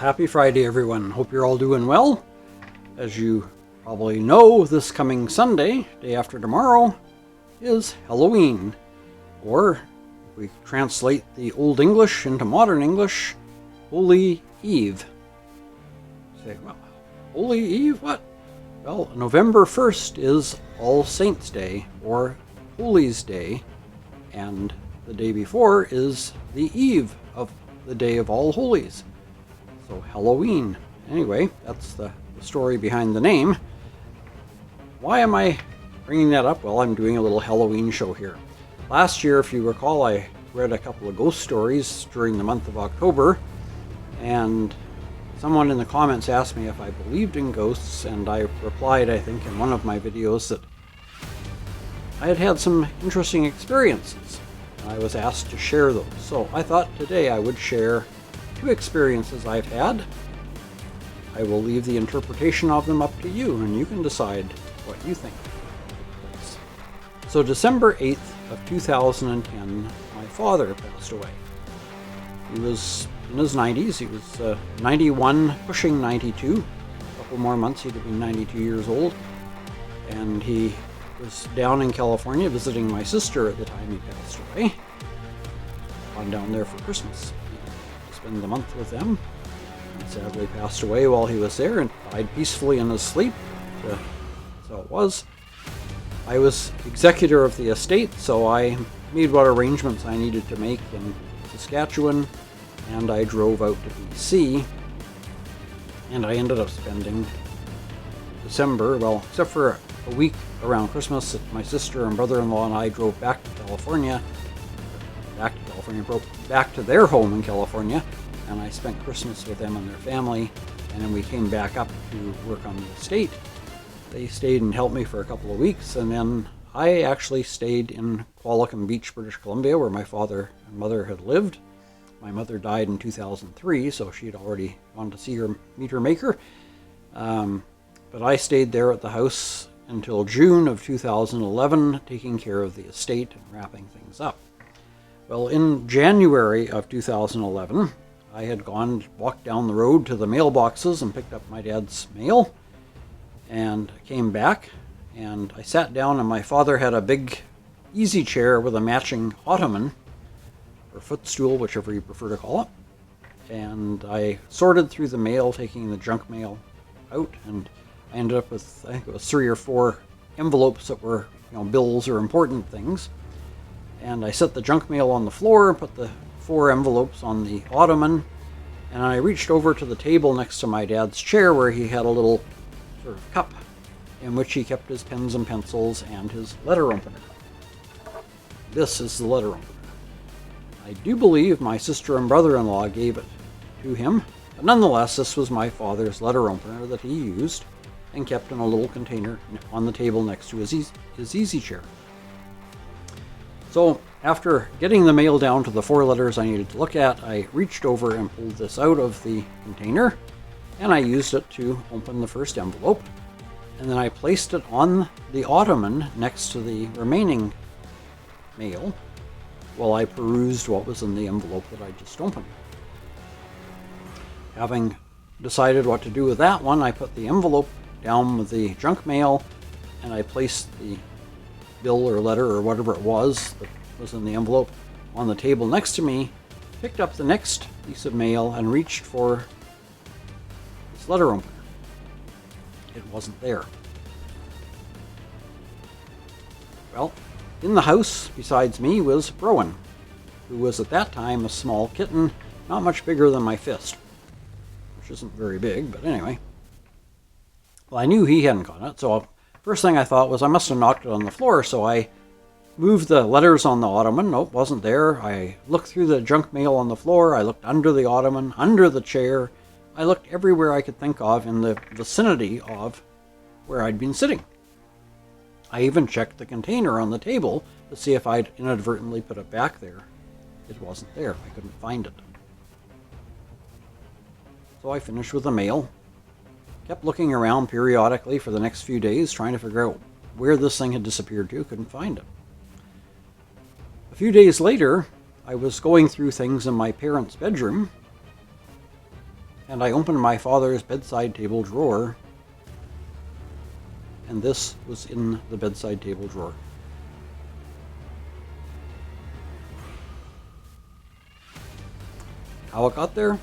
happy Friday, everyone. Hope you're all doing well. As you probably know, this coming Sunday, day after tomorrow, is Halloween. Or, if we translate the Old English into modern English, Holy Eve. Say, well, Holy Eve? What? Well, November 1st is All Saints' Day, or Holy's Day, and the day before is the eve of the Day of All Holies. So Halloween. Anyway, that's the story behind the name. Why am I bringing that up? Well, I'm doing a little Halloween show here. Last year, if you recall, I read a couple of ghost stories during the month of October, and someone in the comments asked me if I believed in ghosts, and I replied, I think, in one of my videos that I had had some interesting experiences. I was asked to share those. So I thought today I would share 2 experiences I've had. I will leave the interpretation of them up to you, and you can decide what you think. So December 8th of 2010, my father passed away. He was in his 90s. He was 91, pushing 92. A couple more months, he'd have been 92 years old. And he was down in California visiting my sister at the time he passed away. Gone down there for Christmas to spend the month with them. And sadly passed away while he was there and died peacefully in his sleep. So it was. I was executor of the estate, so I made what arrangements I needed to make in Saskatchewan, and I drove out to BC, and I ended up spending December, well, except for a week around Christmas, my sister and brother-in-law and I drove back to their home in California, and I spent Christmas with them and their family, and then we came back up to work on the estate. They stayed and helped me for a couple of weeks, and then I actually stayed in Qualicum Beach, British Columbia, where my father and mother had lived. My mother died in 2003, so she had already gone to meet her maker. But I stayed there at the house until June of 2011, taking care of the estate and wrapping things up. Well, in January of 2011, I had walked down the road to the mailboxes and picked up my dad's mail, and I came back, and I sat down, and my father had a big easy chair with a matching ottoman, or footstool, whichever you prefer to call it, and I sorted through the mail, taking the junk mail out, and I ended up with, I think it was 3 or 4 envelopes that were, bills or important things. And I set the junk mail on the floor, put the 4 envelopes on the ottoman, and I reached over to the table next to my dad's chair where he had a little sort of cup in which he kept his pens and pencils and his letter opener. This is the letter opener. I do believe my sister and brother-in-law gave it to him, but nonetheless, this was my father's letter opener that he used and kept in a little container on the table next to his easy chair. So after getting the mail down to the 4 letters I needed to look at, I reached over and pulled this out of the container, and I used it to open the first envelope, and then I placed it on the ottoman next to the remaining mail while I perused what was in the envelope that I just opened. Having decided what to do with that one, I put the envelope down with the junk mail, and I placed the bill or letter or whatever it was that was in the envelope on the table next to me, picked up the next piece of mail, and reached for this letter opener. It wasn't there. Well, in the house besides me was Rowan, who was at that time a small kitten, not much bigger than my fist, which isn't very big, but anyway. Well, I knew he hadn't gotten it, so first thing I thought was I must have knocked it on the floor, so I moved the letters on the ottoman. Nope, wasn't there. I looked through the junk mail on the floor. I looked under the ottoman, under the chair. I looked everywhere I could think of in the vicinity of where I'd been sitting. I even checked the container on the table to see if I'd inadvertently put it back there. It wasn't there. I couldn't find it. So I finished with the mail. Kept looking around periodically for the next few days, trying to figure out where this thing had disappeared to. Couldn't find it. A few days later, I was going through things in my parents' bedroom, and I opened my father's bedside table drawer, and this was in the bedside table drawer. How it got there?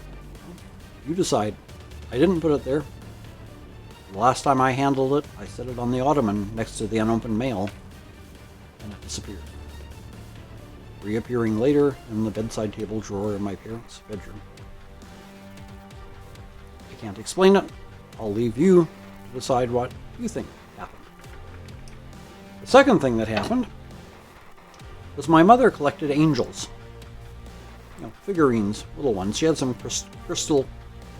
You decide. I didn't put it there. The last time I handled it, I set it on the ottoman next to the unopened mail, and it disappeared, reappearing later in the bedside table drawer in my parents' bedroom. I can't explain it. I'll leave you to decide what you think happened. The second thing that happened was my mother collected angels. Figurines, little ones. She had some crystal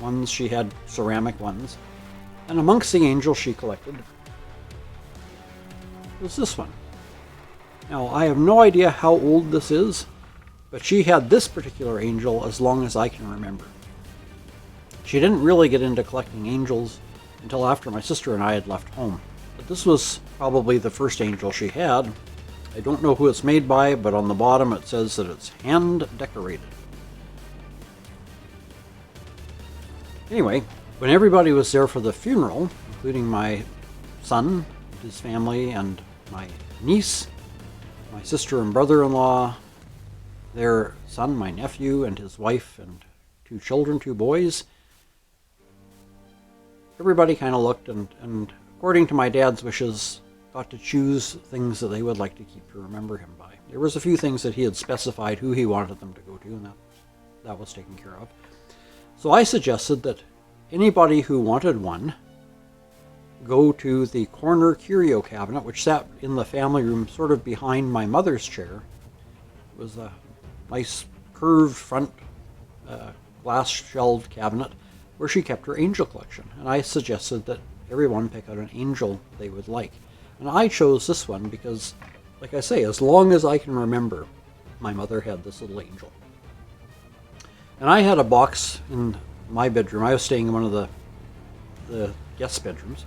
ones, she had ceramic ones. And amongst the angels she collected was this one. Now, I have no idea how old this is, but she had this particular angel as long as I can remember. She didn't really get into collecting angels until after my sister and I had left home. But this was probably the first angel she had. I don't know who it's made by, but on the bottom it says that it's hand decorated. Anyway, when everybody was there for the funeral, including my son, his family, and my niece, my sister and brother-in-law, their son, my nephew, and his wife, and 2 children, 2 boys, everybody kind of looked and, according to my dad's wishes, got to choose things that they would like to keep to remember him by. There was a few things that he had specified who he wanted them to go to, and that was taken care of. So I suggested that anybody who wanted one go to the corner curio cabinet, which sat in the family room sort of behind my mother's chair. It was a nice curved front glass shelved cabinet where she kept her angel collection. And I suggested that everyone pick out an angel they would like. And I chose this one because, like I say, as long as I can remember, my mother had this little angel. And I had a box in my bedroom. I was staying in one of the guest bedrooms.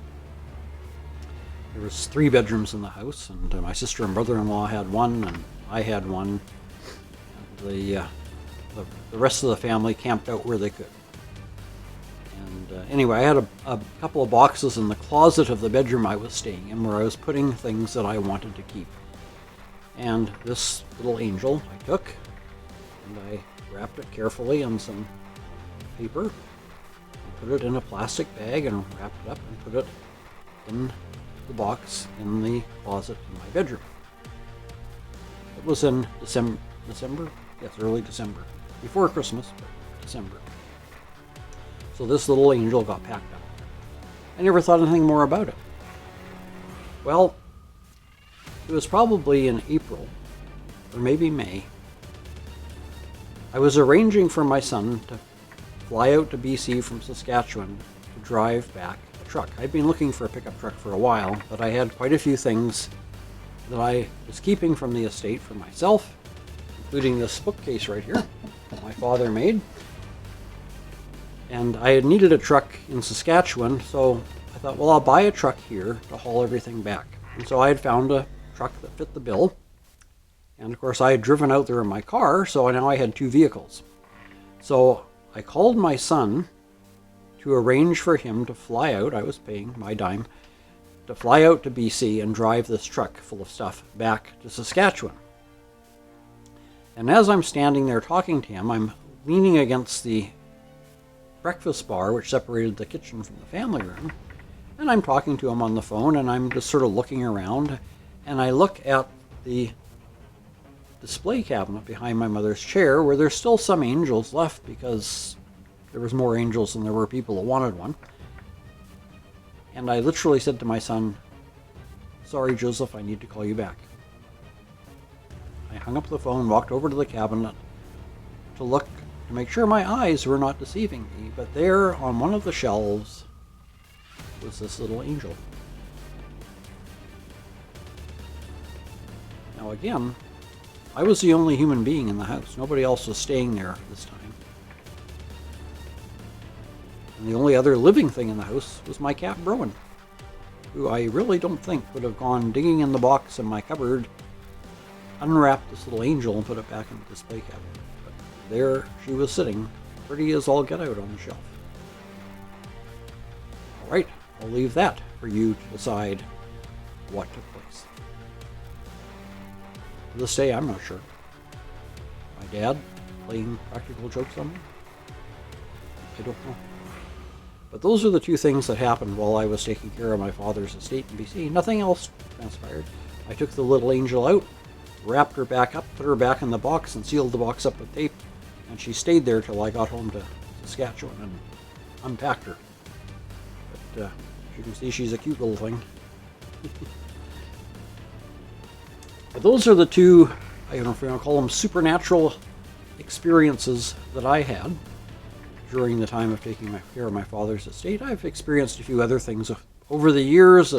There was 3 bedrooms in the house, and my sister and brother-in-law had one, and I had one. And the rest of the family camped out where they could. And anyway, I had a couple of boxes in the closet of the bedroom I was staying in where I was putting things that I wanted to keep. And this little angel I took, and I wrapped it carefully in some paper, and put it in a plastic bag, and wrapped it up and put it in the box in the closet in my bedroom. It was in December? Yes, early December. Before Christmas, but December. So this little angel got packed up. I never thought anything more about it. Well, it was probably in April, or maybe May. I was arranging for my son to fly out to BC from Saskatchewan to drive back a truck. I'd been looking for a pickup truck for a while, but I had quite a few things that I was keeping from the estate for myself, including this bookcase right here that my father made. And I had needed a truck in Saskatchewan, so I thought, well, I'll buy a truck here to haul everything back. And so I had found a truck that fit the bill. And of course I had driven out there in my car, so now I had 2 vehicles. So I called my son to arrange for him to fly out. I was paying my dime to fly out to BC and drive this truck full of stuff back to Saskatchewan. And as I'm standing there talking to him, I'm leaning against the breakfast bar which separated the kitchen from the family room, and I'm talking to him on the phone, and I'm just sort of looking around, and I look at the display cabinet behind my mother's chair where there's still some angels left because there was more angels than there were people that wanted one. And I literally said to my son, "Sorry, Joseph, I need to call you back." I hung up the phone, walked over to the cabinet to look to make sure my eyes were not deceiving me, but there on one of the shelves was this little angel. Now again, I was the only human being in the house. Nobody else was staying there this time. And the only other living thing in the house was my cat Browan, who I really don't think would have gone digging in the box in my cupboard, unwrapped this little angel and put it back in the display cabinet. But there she was sitting, pretty as all get out on the shelf. I'll leave that for you to decide what took place. To this day, I'm not sure. My dad playing practical jokes on me? I don't know. But those are the two things that happened while I was taking care of my father's estate in BC. Nothing else transpired. I took the little angel out, wrapped her back up, put her back in the box, and sealed the box up with tape. And she stayed there till I got home to Saskatchewan and unpacked her. But as you can see, she's a cute little thing. But those are the two, I don't know if you want to call them supernatural experiences that I had during the time of taking care of my father's estate. I've experienced a few other things over the years,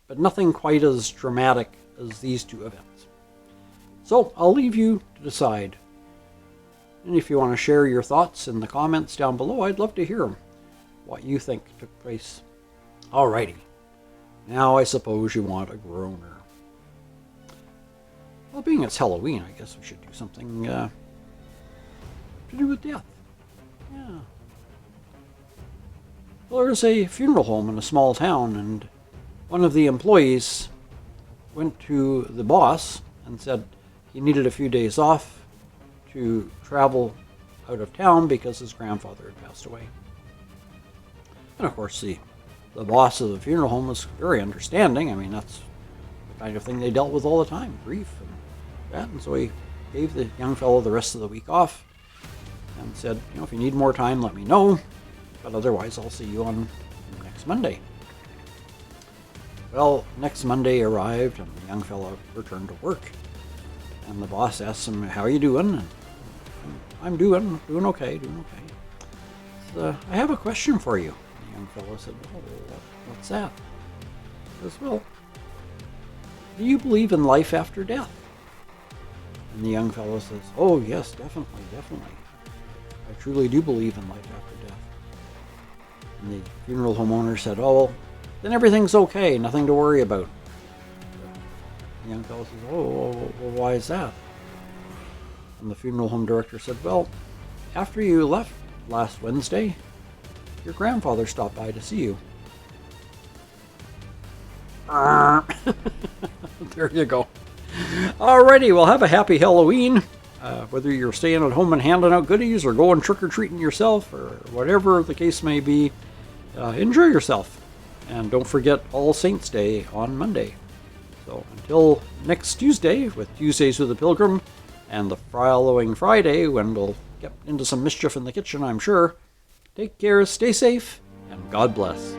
but nothing quite as dramatic as these two events. So I'll leave you to decide. And if you want to share your thoughts in the comments down below, I'd love to hear them, what you think took place. Alrighty. Now I suppose you want a groaner. Well, being it's Halloween, I guess we should do something to do with death. Yeah. Well, there's a funeral home in a small town, and one of the employees went to the boss and said he needed a few days off to travel out of town because his grandfather had passed away. And of course, the boss of the funeral home was very understanding. I mean, that's the kind of thing they dealt with all the time, grief and that. And so he gave the young fellow the rest of the week off and said, if you need more time, let me know. But otherwise, I'll see you on next Monday. Well, next Monday arrived, and the young fellow returned to work. And the boss asked him, how are you doing? And, I'm doing okay. So, I have a question for you. The young fellow said, what's that? He says, well, do you believe in life after death? And the young fellow says, oh, yes, definitely. I truly do believe in life after death. And the funeral home owner said, oh, well, then everything's okay, nothing to worry about. The young fellow says, oh, well, why is that? And the funeral home director said, well, after you left last Wednesday, your grandfather stopped by to see you. There you go. Alrighty, well, have a happy Halloween. Whether you're staying at home and handing out goodies or going trick-or-treating yourself or whatever the case may be, enjoy yourself. And don't forget All Saints Day on Monday. So until next Tuesday, with Tuesdays with the Pilgrim, and the following Friday, when we'll get into some mischief in the kitchen, I'm sure, take care, stay safe, and God bless.